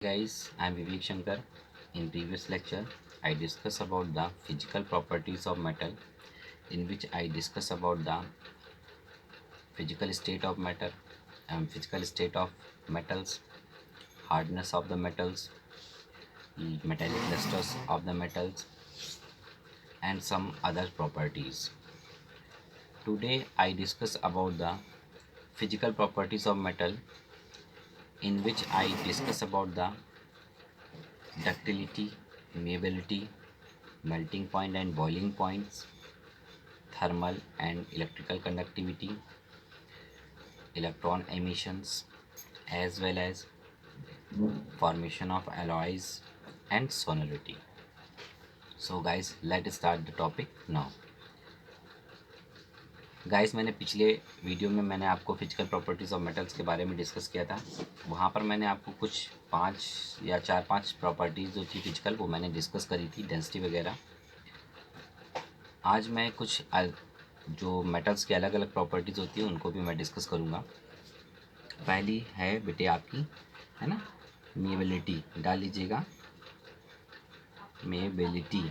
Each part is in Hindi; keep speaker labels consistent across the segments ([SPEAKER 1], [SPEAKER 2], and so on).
[SPEAKER 1] Guys, I am Vivek Shankar. In previous lecture, I discussed about the physical properties of metal, in which I discuss about the physical state of matter and physical state of metals, hardness of the metals, metallic clusters of the metals, and some other properties. Today, I discuss about the physical properties of metal, in which I discuss about the ductility, malleability, melting point and boiling points, thermal and electrical conductivity, electron emissions, as well as formation of alloys and sonority. So guys, let's start the topic now. Guys, मैंने पिछले वीडियो में मैंने आपको फिजिकल प्रॉपर्टीज़ ऑफ मेटल्स के बारे में डिस्कस किया था। वहाँ पर मैंने आपको कुछ 5 या 4-5 प्रॉपर्टीज़ जो थी फिजिकल वो मैंने डिस्कस करी थी, डेंसिटी वगैरह। आज मैं कुछ जो मेटल्स की अलग अलग प्रॉपर्टीज़ होती हैं उनको भी मैं डिस्कस करूँगा। पहली है बेटे आपकी, है ना, मेबिलिटी। डाल लीजिएगा मेबिलिटी।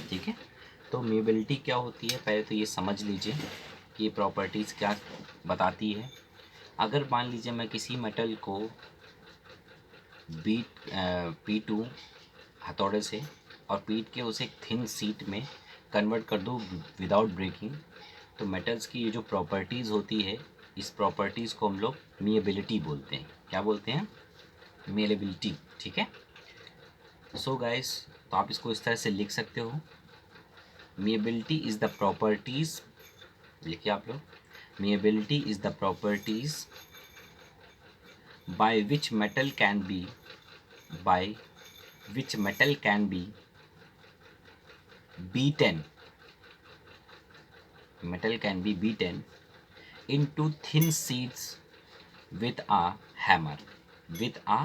[SPEAKER 1] ठीक है, तो मेबिलिटी क्या होती है पहले तो ये समझ लीजिए कि ये प्रॉपर्टीज़ क्या बताती है। अगर मान लीजिए मैं किसी मेटल को P2 हथौड़े से और पीट के उसे एक थिन शीट में कन्वर्ट कर दूँ विदाउट ब्रेकिंग, तो मेटल्स की ये जो प्रॉपर्टीज़ होती है, इस प्रॉपर्टीज़ को हम लोग मेबिलिटी बोलते हैं। क्या बोलते हैं? मेबिलिटी। ठीक है, सो गाइस, तो आप इसको इस तरह से लिख सकते हो, मेबिलिटी इज़ द प्रॉपर्टीज़। लिखिए आप लोग, malleability is the properties by which metal can be beaten, metal can be beaten into thin sheets with a hammer, with a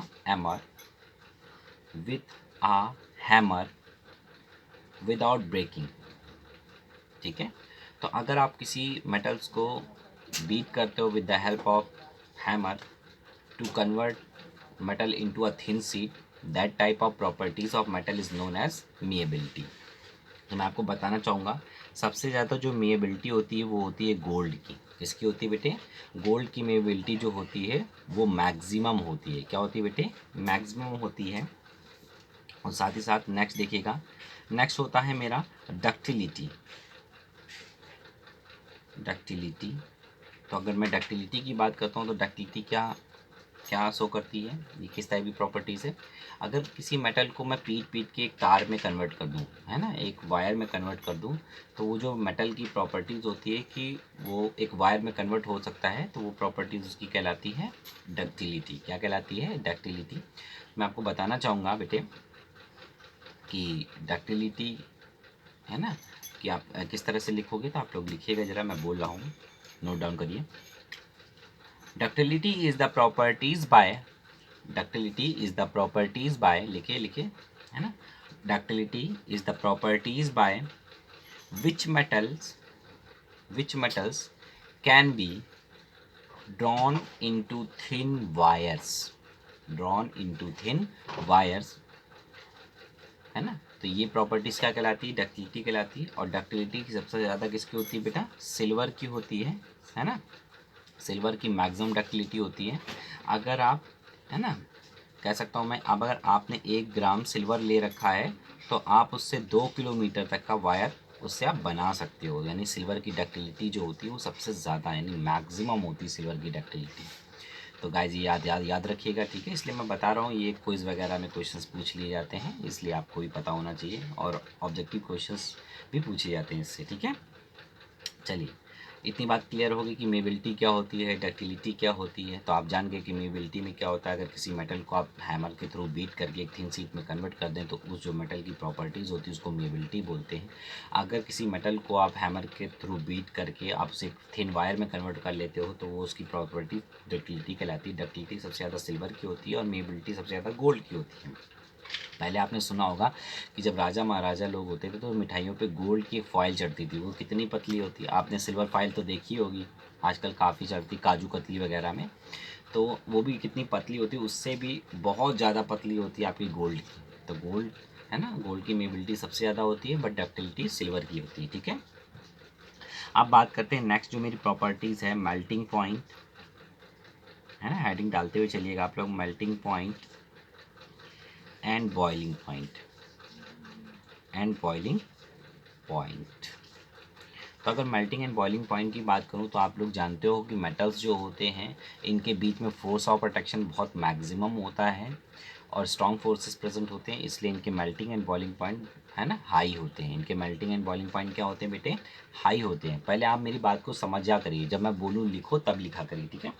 [SPEAKER 1] hammer without breaking। ठीक है, तो अगर आप किसी मेटल्स को बीट करते हो with the help of hammer to convert metal into a thin sheet, that type of properties of metal is known as meability। तो मैं आपको बताना चाहूँगा, सबसे ज़्यादा जो मेबिलिटी होती है वो होती है गोल्ड की। किसकी होती है बेटे? गोल्ड की मेबिलिटी जो होती है वो मैक्सिमम होती है। क्या होती है बेटे? मैक्सिमम होती है। और साथ ही साथ नेक्स्ट देखिएगा, नेक्स्ट होता है मेरा डक्टिलिटी। डक्टिलिटी, तो अगर मैं डक्टिलिटी की बात करता हूँ तो डक्टिलिटी क्या क्या शो करती है, ये किस टाइप की प्रॉपर्टीज़ है। अगर किसी मेटल को मैं पीट के एक तार में कन्वर्ट कर दूं, है ना, एक वायर में कन्वर्ट कर दूं, तो वो जो मेटल की प्रॉपर्टीज़ होती है कि वो एक वायर में कन्वर्ट हो सकता है, तो वो प्रॉपर्टीज़ उसकी कहलाती है डक्टिलिटी। क्या कहलाती है? डक्टिलिटी। मैं आपको बताना चाहूँगा बेटे कि डक्टिलिटी, है ना, कि आप किस तरह से लिखोगे, तो आप लोग लिखिएगा ज़रा, मैं बोल रहा हूँ, नोट डाउन करिए। Ductility is the properties by, ductility is the properties by, लिखे लिखे, है ना, ductility is the properties by which metals can be drawn into thin wires, drawn into thin wires, है ना। तो ये प्रॉपर्टीज़ क्या कहलाती है? डक्टिलिटी कहलाती है। और डक्टिलिटी की सबसे ज़्यादा किसकी होती है बेटा? सिल्वर की होती है ना। सिल्वर की मैक्सिमम डक्टिलिटी होती है। अगर आप, है ना, कह सकता हूँ मैं, अब अगर आपने 1 ग्राम सिल्वर ले रखा है तो आप उससे 2 किलोमीटर तक का वायर उससे आप बना सकते हो। यानी सिल्वर की डक्टिलिटी जो होती है वो सबसे ज़्यादा, यानी मैक्सिमम होती है सिल्वर की डक्टिलिटी। तो गाइज ये याद रखिएगा, ठीक है। इसलिए मैं बता रहा हूँ, ये क्विज़ वगैरह में क्वेश्चंस पूछ लिए जाते हैं, इसलिए आपको भी पता होना चाहिए, और ऑब्जेक्टिव क्वेश्चंस भी पूछे जाते हैं इससे, ठीक है। चलिए, इतनी बात क्लियर होगी कि मेबिलिटी क्या होती है, डक्टिलिटी क्या होती है। तो आप जान गए कि मेबिलिटी में क्या होता है, अगर किसी मेटल को आप हैमर के थ्रू बीट करके एक थिन शीट में कन्वर्ट कर दें तो उस जो मेटल की प्रॉपर्टीज़ होती है उसको मेबिलिटी बोलते हैं। अगर किसी मेटल को आप हैमर के थ्रू बीट करके आप उसे थिन वायर में कन्वर्ट कर लेते हो तो वो उसकी प्रॉपर्टी डक्टिलिटी कहलाती है। डक्टिलिटी सबसे ज़्यादा सिल्वर की होती है और मेबिलिटी सबसे ज़्यादा गोल्ड की होती है। पहले आपने सुना होगा कि जब राजा महाराजा लोग होते थे तो मिठाइयों पे गोल्ड की एक फॉइल चढ़ती थी, वो कितनी पतली होती है। आपने सिल्वर फॉइल तो देखी होगी, आजकल काफ़ी चढ़ती काजू कतली वगैरह में। तो वो भी कितनी पतली होती है, उससे भी बहुत ज़्यादा पतली होती है आपकी गोल्ड की। तो गोल्ड है ना, गोल्ड की मेबिलिटी सबसे ज़्यादा होती है, बट डक्टिलिटी सिल्वर की होती है। ठीक है, अब बात करते हैं नेक्स्ट जो मेरी प्रॉपर्टीज़ है, मेल्टिंग पॉइंट है ना, हेडिंग डालते हुए चलिएगा आप लोग, melting point and boiling point, and boiling point. तो अगर मेल्टिंग एंड बॉइलिंग पॉइंट की बात करूं तो आप लोग जानते हो कि मेटल्स जो होते हैं इनके बीच में फोर्स ऑफ अट्रैक्शन बहुत मैक्सिमम होता है और स्ट्रॉन्ग फोर्सेस प्रेजेंट होते हैं, इसलिए इनके मेल्टिंग एंड बॉइलिंग पॉइंट है ना हाई होते हैं। इनके मेल्टिंग एंड बॉइलिंग पॉइंट क्या होते हैं बेटे, हाई होते हैं। पहले आप मेरी बात को समझा करिए, जब मैं बोलूँ लिखो तब लिखा करिए। ठीक है,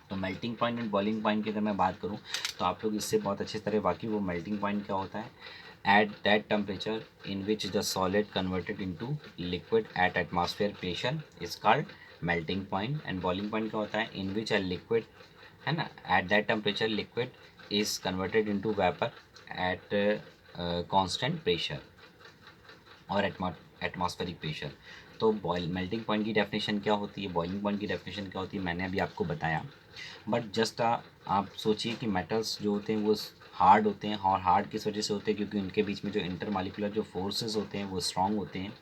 [SPEAKER 1] तो melting point and boiling point की अगर मैं बात करूँ तो आप लोग इससे बहुत अच्छी तरह वाकिफ हो। मेल्टिंग पॉइंट क्या होता है, at that temperature in which the solid converted into liquid at atmosphere pressure is called melting point, and boiling point क्या होता है, in which a liquid है ना, at that temperature liquid is converted into vapor at constant pressure और एटमॉस्फेरिक प्रेशर। तो बॉयल मेल्टिंग पॉइंट की डेफिनेशन क्या होती है, बॉइलिंग पॉइंट की डेफिनेशन क्या होती है, मैंने अभी आपको बताया। बट जस्ट आप सोचिए कि मेटल्स जो होते हैं वो हार्ड होते हैं, और हार्ड किस वजह से होते हैं, क्योंकि उनके बीच में जो इंटरमालिकुलर जो फोर्सेस होते हैं वो स्ट्रांग होते हैं,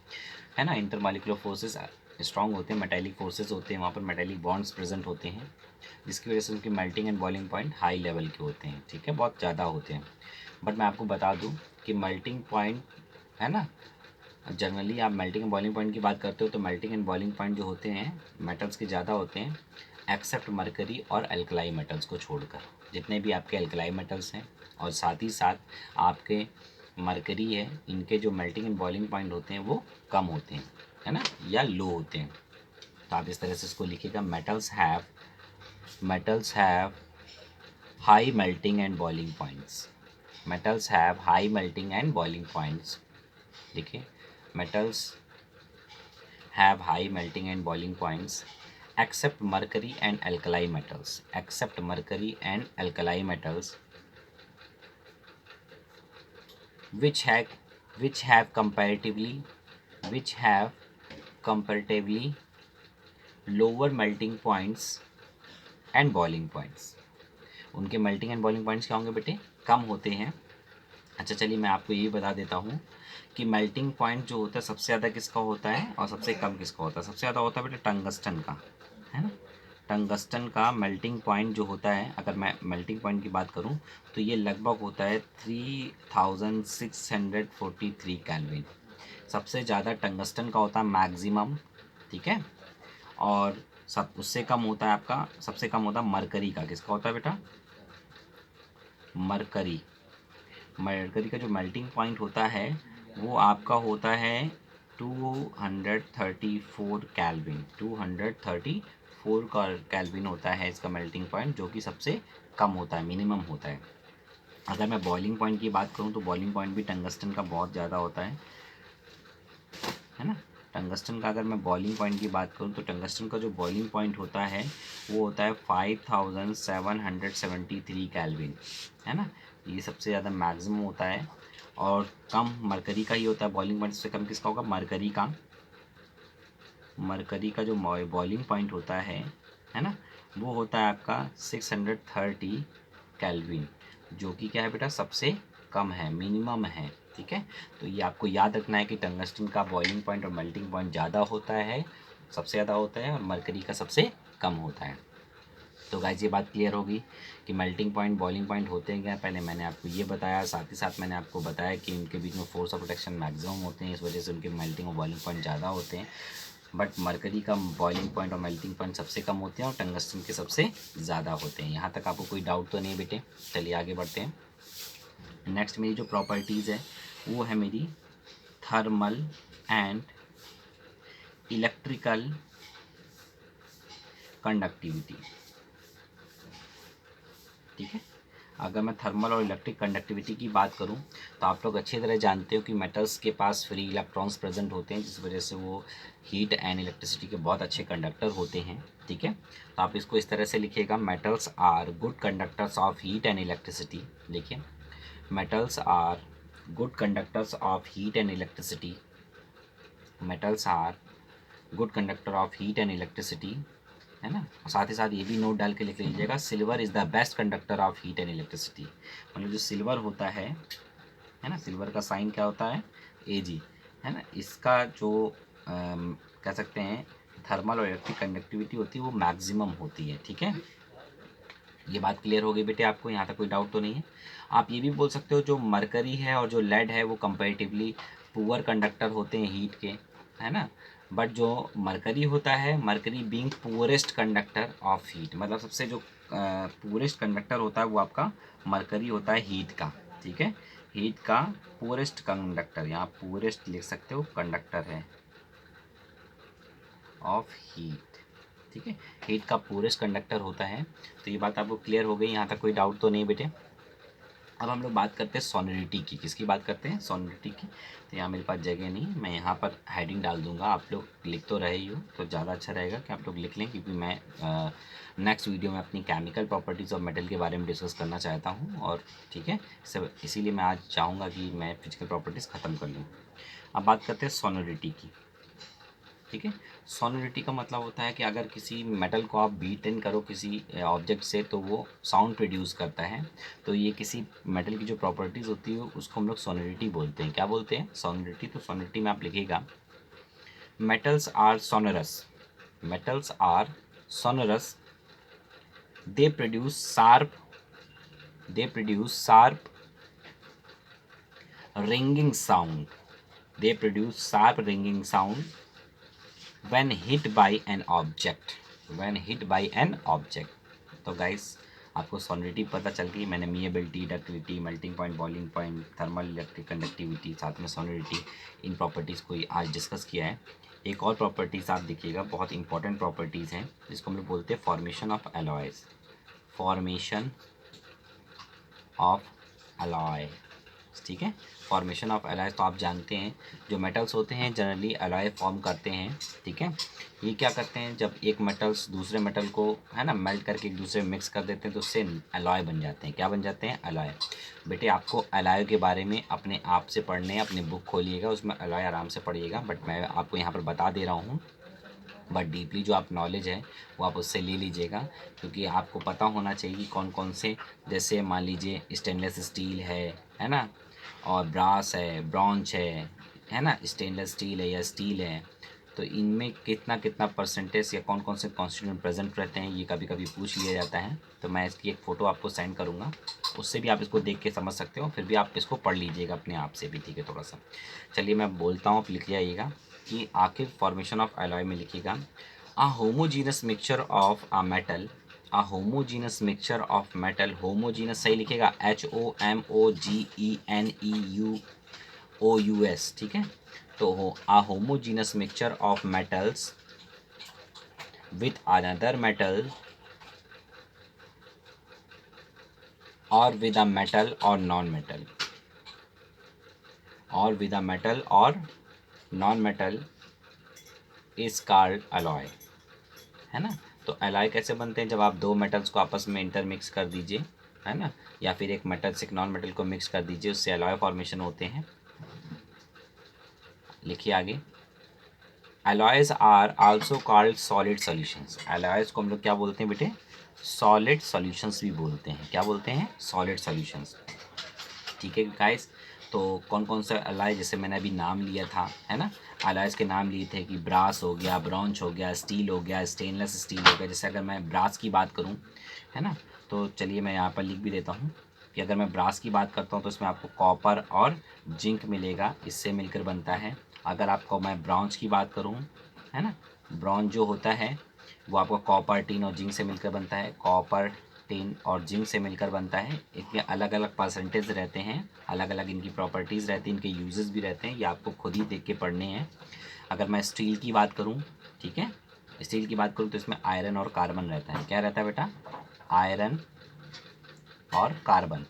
[SPEAKER 1] है ना। इंटरमालिकुलर फोर्सेस स्ट्रांग होते हैं, मेटेलिक फोर्सेस होते हैं, वहाँ पर मेटेलिक बॉन्ड्स प्रेजेंट होते हैं, जिसकी वजह से उनकी melting and boiling point high level के होते हैं। ठीक है, बहुत ज़्यादा होते हैं। बट मैं आपको बता दूँ कि मेल्टिंग पॉइंट है ना, जनरली आप मेल्टिंग एंड बॉइलिंग पॉइंट की बात करते हो तो मेल्टिंग एंड बॉइलिंग पॉइंट जो होते हैं मेटल्स के ज़्यादा होते हैं, एक्सेप्ट मरकरी और अल्कलाई मेटल्स को छोड़कर। जितने भी आपके अल्कलाई मेटल्स हैं और साथ ही साथ आपके मरकरी है, इनके जो मेल्टिंग एंड बॉइलिंग पॉइंट होते हैं वो कम होते हैं, है ना, या लो होते हैं। तो आप इस तरह से इसको लिखिएगा, metals have high melting and boiling points, metals have high melting and boiling points. देखिए, metals have high melting and boiling points except mercury and alkali metals, except mercury and alkali metals which have which have comparatively which have comparatively lower melting points and boiling points। उनके मेल्टिंग एंड बॉइलिंग पॉइंट्स क्या होंगे बेटे, कम होते हैं। अच्छा चलिए मैं आपको ये बता देता हूँ कि मेल्टिंग पॉइंट जो होता है सबसे ज़्यादा किसका होता है और सबसे कम किसका होता है। सबसे ज़्यादा होता है बेटा टंगस्टन का, है ना। टंगस्टन का मेल्टिंग पॉइंट जो होता है, अगर मैं मेल्टिंग पॉइंट की बात करूं तो ये लगभग होता है 3643 केल्विन। सबसे ज़्यादा टंगस्टन का होता है मैक्सिमम। ठीक है, और सब उससे कम होता है आपका, सबसे कम होता है मरकरी का। किसका होता है बेटा, मरकरी। मरकरी का जो मेल्टिंग पॉइंट होता है वो आपका होता है 234 केल्विन, 234 का केल्विन होता है इसका मेल्टिंग पॉइंट, जो कि सबसे कम होता है, मिनिमम होता है। अगर मैं बॉइलिंग पॉइंट की बात करूं तो बॉइलिंग पॉइंट भी टंगस्टन का बहुत ज़्यादा होता है ना। टंगस्टन का अगर मैं बॉइलिंग पॉइंट की बात करूं तो टंगस्टन का जो बॉइलिंग पॉइंट होता है वो होता है 5773 केल्विन, है ना। ये सबसे ज़्यादा मैक्सिमम होता है, और कम मरकरी का ही होता है बॉइलिंग पॉइंट। सबसे कम किसका होगा, मरकरी का। मरकरी का जो बॉइलिंग पॉइंट होता है ना, वो होता है आपका 630 केल्विन, जो कि क्या है बेटा, सबसे कम है, मिनिमम है। ठीक है, तो ये आपको याद रखना है कि टंगस्टन का बॉइलिंग पॉइंट और मेल्टिंग पॉइंट ज़्यादा होता है, सबसे ज़्यादा होता है, और मरकरी का सबसे कम होता है। तो गाइस ये बात क्लियर होगी कि मेल्टिंग पॉइंट बॉइलिंग पॉइंट होते हैं क्या। पहले मैंने आपको ये बताया, साथ ही साथ मैंने आपको बताया कि उनके बीच में फोर्स ऑफ प्रोटेक्शन मैक्सिमम होते हैं, इस वजह से उनके मेल्टिंग और बॉइलिंग पॉइंट ज़्यादा होते हैं। बट मरकरी का बॉइलिंग पॉइंट और मेल्टिंग पॉइंट सबसे कम होते हैं और टंगस्टन के सबसे ज़्यादा होते हैं। यहाँ तक आपको कोई डाउट तो नहीं बेटे। चलिए आगे बढ़ते हैं। नेक्स्ट मेरी जो प्रॉपर्टीज़ है वो है मेरी थर्मल एंड इलेक्ट्रिकल कंडक्टिविटी। ठीक है, अगर मैं थर्मल और इलेक्ट्रिक कंडक्टिविटी की बात करूं तो आप लोग अच्छी तरह जानते हो कि मेटल्स के पास फ्री इलेक्ट्रॉन्स प्रेजेंट होते हैं, जिस वजह से वो हीट एंड इलेक्ट्रिसिटी के बहुत अच्छे कंडक्टर होते हैं। ठीक है, तो आप इसको इस तरह से लिखिएगा, metals are good conductors of heat and electricity. देखिए, metals are good conductors of heat and electricity, metals are good conductor of heat and electricity है ना। साथ ही साथ ये भी नोट डाल के लिख लीजिएगा, silver is the best conductor of heat and electricity. मतलब जो सिल्वर होता है ना, सिल्वर का साइन क्या होता है, Ag, है ना। इसका जो कह सकते हैं थर्मल और इलेक्ट्रिक कंडक्टिविटी होती है वो मैक्सिमम होती है, ठीक है। ये बात क्लियर हो गई बेटे आपको, यहाँ तक कोई डाउट तो नहीं है। आप ये भी बोल सकते हो जो मरकरी है और जो लेड है वो कंपैरेटिवली पुअर कंडक्टर होते हैं हीट के, है ना। बट जो मरकरी होता है, mercury being poorest conductor of heat, मतलब सबसे जो पुअरेस्ट कंडक्टर होता है वो आपका मरकरी होता है हीट का, ठीक है। हीट का पुअरेस्ट कंडक्टर, यहाँ पुअरेस्ट लिख सकते हो, कंडक्टर है ऑफ हीट, ठीक है। हीट का पुअरेस्ट कंडक्टर होता है। तो ये बात आपको क्लियर हो गई, यहाँ तक कोई डाउट तो नहीं बेटे। अब हम लोग बात करते हैं सोनोरिटी की। किसकी बात करते हैं, सोनोरिटी की। तो यहाँ मेरे पास जगह नहीं, मैं यहाँ पर हेडिंग डाल दूंगा, आप लोग लिख तो रहे ही हो तो ज़्यादा अच्छा रहेगा कि आप लोग लिख लें, क्योंकि मैं नेक्स्ट वीडियो में अपनी केमिकल प्रॉपर्टीज़ ऑफ मेटल के बारे में डिस्कस करना चाहता हूँ, और ठीक है सब, इसीलिए मैं आज चाहूँगा कि मैं फिजिकल प्रॉपर्टीज़ ख़त्म कर लूँ। अब बात करते हैं सोनोरिटी की, ठीक है। सोनोरिटी का मतलब होता है कि अगर किसी मेटल को आप बीटन करो किसी ऑब्जेक्ट से तो वो साउंड प्रोड्यूस करता है। तो ये किसी मेटल की जो प्रॉपर्टीज़ होती है उसको हम लोग सोनोरिटी बोलते हैं। क्या बोलते हैं, सोनोरिटी। तो सोनोरिटी में आप लिखिएगा, metals are sonorous, metals are sonorous, they produce sharp, they produce sharp ringing sound, they produce sharp ringing sound when hit by an object, when hit by an object। तो गाइस आपको सोनोरिटी पता चल गई। मैंने malleability, ductility, melting point, boiling point, thermal electric conductivity, साथ में सोनोरिटी, इन प्रॉपर्टीज़ को आज डिस्कस किया है। एक और प्रॉपर्टीज़ आप देखिएगा, बहुत इंपॉर्टेंट प्रॉपर्टीज़ हैं जिसको हम लोग बोलते हैं formation of alloys, formation of alloy, ठीक है। फॉर्मेशन ऑफ एलॉय, तो आप जानते हैं जो मेटल्स होते हैं जनरली एलॉय फॉर्म करते हैं, ठीक है। ये क्या करते हैं, जब एक मेटल्स दूसरे मेटल को, है ना, मेल्ट करके एक दूसरे में मिक्स कर देते हैं तो उससे एलॉय बन जाते हैं। क्या बन जाते हैं, एलॉय। बेटे आपको एलॉय के बारे में अपने आप से पढ़ने, अपनी बुक खोलिएगा उसमें एलॉय आराम से पढ़िएगा, बट मैं आपको यहाँ पर बता दे रहा हूँ। बट डीपली जो आप नॉलेज है वो आप उससे ले लीजिएगा, क्योंकि आपको पता होना चाहिए कि कौन कौन से, जैसे मान लीजिए स्टेनलेस स्टील है ना, और ब्रास है, ब्रॉन्ज है ना, स्टेनलेस स्टील है या स्टील है, तो इनमें कितना कितना परसेंटेज या कौन कौन से कॉन्स्टिट्यूएंट प्रेजेंट रहते हैं, ये कभी कभी पूछ लिया जाता है। तो मैं इसकी एक फ़ोटो आपको सेंड करूँगा, उससे भी आप इसको देख के समझ सकते हो, फिर भी आप इसको पढ़ लीजिएगा अपने आप से भी, ठीक है। थोड़ा सा चलिए मैं बोलता हूँ, आप लिख जाइएगा कि आखिर फॉर्मेशन ऑफ एलॉय में लिखिएगा, a homogeneous mixture of a metal, a homogeneous mixture of metal, homogeneous सही लिखिएगा, HOMOGENEUOUS, ठीक है। तो हो a homogeneous mixture of metals with another metal और विद अ मेटल और नॉन मेटल, और विद अ मेटल और non metal is called alloy, है ना। तो अलॉय कैसे बनते हैं, जब आप दो मेटल्स को आपस में इंटरमिक्स कर दीजिए, है ना, या फिर एक मेटल से एक नॉन मेटल को मिक्स कर दीजिए, उससे अलॉय फॉर्मेशन होते हैं। लिखिए आगे, alloys are also called solid solutions, alloys को हम लोग क्या बोलते हैं बेटे, सॉलिड सॉल्यूशंस भी बोलते हैं। क्या बोलते हैं, सॉलिड सॉल्यूशंस, ठीक है गाइस। तो कौन कौन सा अलॉय, जैसे मैंने अभी नाम लिया था, है ना, अलॉयज़ के नाम लिए थे कि ब्रास हो गया, ब्रॉन्ज हो गया, स्टील हो गया, स्टेनलेस स्टील हो गया। जैसे अगर मैं ब्रास की बात करूं, है ना, तो चलिए मैं यहाँ पर लिख भी देता हूँ कि अगर मैं ब्रास की बात करता हूँ तो इसमें आपको कॉपर और जिंक मिलेगा, इससे मिलकर बनता है। अगर आपको मैं ब्रॉन्ज की बात करूँ, है ना, ब्रॉन्ज जो होता है वो आपको कॉपर, टिन और जिंक से मिलकर बनता है, कॉपर, टिन और जिंक से मिलकर बनता है। इनके अलग अलग परसेंटेज रहते हैं, अलग अलग इनकी प्रॉपर्टीज़ रहती हैं, इनके यूजेस भी रहते हैं, ये आपको खुद ही देख के पढ़ने हैं। अगर मैं स्टील की बात करूं, ठीक है, स्टील की बात करूं तो इसमें आयरन और कार्बन रहता है। क्या रहता है बेटा, आयरन और कार्बन,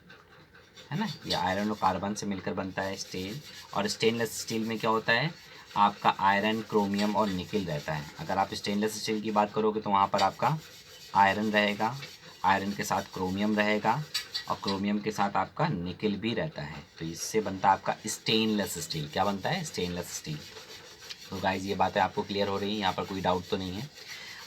[SPEAKER 1] है ना, ये आयरन और कार्बन से मिलकर बनता है स्टील। और स्टेनलेस स्टील में क्या होता है, आपका आयरन, क्रोमियम और निकल रहता है। अगर आप स्टेनलेस स्टील की बात करोगे तो वहाँ पर आपका आयरन रहेगा, आयरन के साथ क्रोमियम रहेगा, और क्रोमियम के साथ आपका निकल भी रहता है। तो इससे बनता है आपका स्टेनलेस स्टील। क्या बनता है, स्टेनलेस स्टील। तो गाइज ये बातें आपको क्लियर हो रही है, यहाँ पर कोई डाउट तो नहीं है।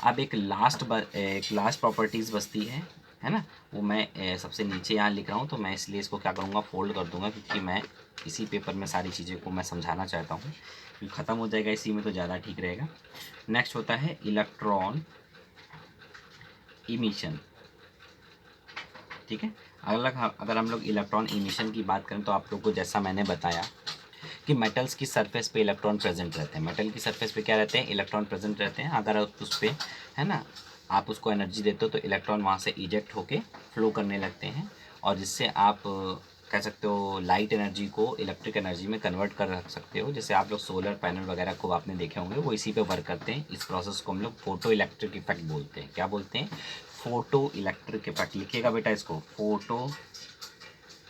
[SPEAKER 1] अब एक लास्ट प्रॉपर्टीज़ बचती है ना, वो मैं सबसे नीचे यहाँ लिख रहा हूँ, तो मैं इसलिए इसको क्या करूँगा, फोल्ड कर दूँगा, क्योंकि मैं इसी पेपर में सारी चीज़ें को मैं समझाना चाहता हूँ। ख़त्म हो जाएगा इसी में तो ज़्यादा ठीक रहेगा। नेक्स्ट होता है इलेक्ट्रॉन इमिशन। ठीक है, अगर हम लोग इलेक्ट्रॉन इमिशन की बात करें तो आप लोग को जैसा मैंने बताया कि मेटल्स की सरफेस पे इलेक्ट्रॉन प्रेजेंट रहते हैं। मेटल की सरफेस पे क्या रहते हैं, इलेक्ट्रॉन प्रेजेंट रहते हैं। अगर आप उस पर है ना, आप उसको एनर्जी देते हो तो इलेक्ट्रॉन वहाँ से इजेक्ट होके फ्लो करने लगते हैं, और जिससे आप कह सकते हो लाइट एनर्जी को इलेक्ट्रिक एनर्जी में कन्वर्ट कर रख सकते हो। जैसे आप लोग सोलर पैनल वगैरह को आपने देखे होंगे, वो इसी पे वर्क करते हैं। इस प्रोसेस को हम लोग फोटो इलेक्ट्रिक इफेक्ट बोलते हैं। क्या बोलते हैं, फोटो इलेक्ट्रिक इफेक्ट। लिखिएगा बेटा इसको, फोटो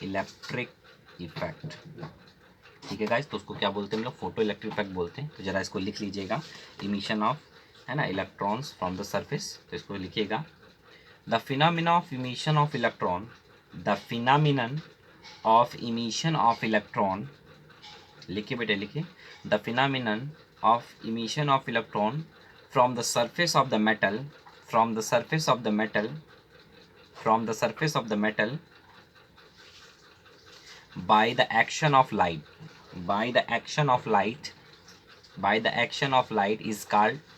[SPEAKER 1] इलेक्ट्रिक इफेक्ट। ठीक है गाइस, तो उसको क्या बोलते हैं हम लोग, फोटो इलेक्ट्रिक इफेक्ट बोलते हैं। तो जरा इसको लिख लीजिएगा, इमिशन ऑफ है ना इलेक्ट्रॉन्स फ्रॉम द सरफेस। तो इसको लिखिएगा, the phenomena of emission of electron, the phenomenon of emission of electron. लिखिए बेटे लिखिए, the phenomenon of emission of electron from the surface of the metal, from the surface of the metal, from the surface of the metal by the action of light, by the action of light, by the action of light is called,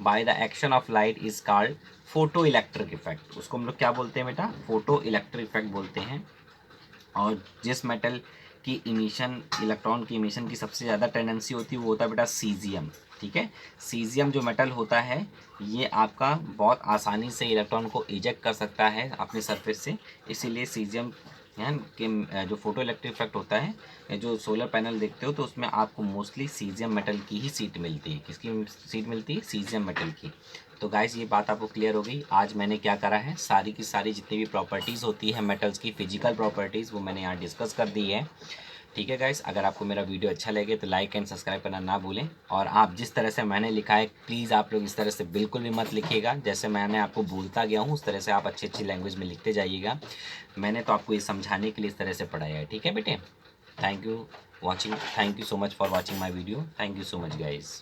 [SPEAKER 1] by the action of light is called photo electric effect. उसको हम लोग क्या बोलते हैं बेटा, फोटो इलेक्ट्रिक इफेक्ट बोलते हैं। और जिस मेटल की इमिशन, इलेक्ट्रॉन की इमिशन की सबसे ज़्यादा टेंडेंसी होती है वो होता है बेटा सीजियम। ठीक है, सीजियम जो मेटल होता है ये आपका बहुत आसानी से इलेक्ट्रॉन को इजेक्ट कर सकता है अपने सरफेस से, इसीलिए सीजियम है कि जो फोटो इलेक्ट्रिक इफेक्ट होता है, जो सोलर पैनल देखते हो तो उसमें आपको मोस्टली सीजियम मेटल की ही सीट मिलती है। किसकी सीट मिलती है, सीजियम मेटल की। तो गाइस ये बात आपको क्लियर हो गई। आज मैंने क्या करा है, सारी की सारी जितनी भी प्रॉपर्टीज़ होती है मेटल्स की, फिजिकल प्रॉपर्टीज़, वो मैंने यहाँ डिस्कस कर दी है। ठीक है गाइस, अगर आपको मेरा वीडियो अच्छा लगे तो लाइक एंड सब्सक्राइब करना ना भूलें। और आप जिस तरह से मैंने लिखा है प्लीज़ आप लोग इस तरह से बिल्कुल भी मत लिखिएगा, जैसे मैंने आपको बोलता गया हूँ उस तरह से आप अच्छी अच्छी लैंग्वेज में लिखते जाइएगा। मैंने तो आपको ये समझाने के लिए इस तरह से पढ़ाया है। ठीक है बेटे, thank you watching, thank you so much for watching my video, thank you so much guys.